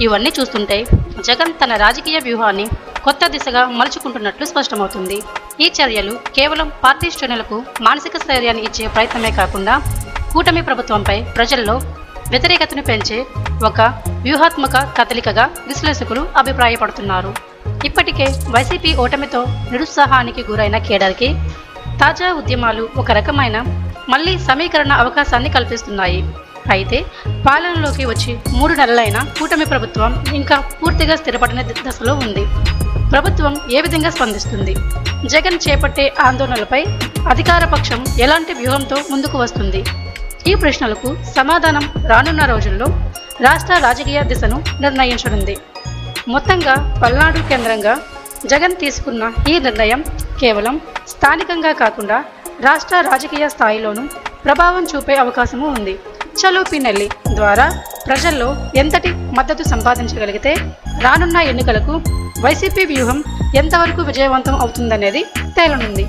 ఇవన్నీ చూస్తుంటే జగన్ తన రాజకీయ వ్యూహాన్ని కొత్త దిశగా మలుచుకుంటున్నట్లు స్పష్టమవుతుంది. ఈ చర్యలు కేవలం పార్టీ శ్రేణులకు మానసిక స్థైర్యాన్ని ఇచ్చే ప్రయత్నమే కాకుండా కూటమి ప్రభుత్వంపై ప్రజల్లో వ్యతిరేకతను పెంచే ఒక వ్యూహాత్మక కదలికగా విశ్లేషకులు అభిప్రాయపడుతున్నారు. ఇప్పటికే వైసీపీ ఓటమితో నిరుత్సాహానికి గురైన కేడర్కి తాజా ఉద్యమాలు ఒక రకమైన మళ్లీ సమీకరణ అవకాశాన్ని కల్పిస్తున్నాయి. అయితే పాలనలోకి వచ్చి 3 నెలలైన కూటమి ప్రభుత్వం ఇంకా పూర్తిగా స్థిరపడిన దశలో ఉంది. ప్రభుత్వం ఏ విధంగా స్పందిస్తుంది? జగన్ చేపట్టే ఆందోళనలపై అధికార పక్షం ఎలాంటి వ్యూహంతో ముందుకు వస్తుంది? ఈ ప్రశ్నలకు సమాధానం రానున్న రోజుల్లో రాష్ట్ర రాజకీయ దిశను నిర్ణయించనుంది. మొత్తంగా పల్నాడు కేంద్రంగా జగన్ తీసుకున్న ఈ నిర్ణయం కేవలం స్థానికంగా కాకుండా రాష్ట్ర రాజకీయ స్థాయిలోనూ ప్రభావం చూపే అవకాశము ఉంది. చలో పిన్నెల్లి ద్వారా ప్రజల్లో ఎంతటి మద్దతు సంపాదించగలిగితే రానున్న ఎన్నికలకు వైసీపీ వ్యూహం ఎంతవరకు విజయవంతం అవుతుందనేది తేలనుంది.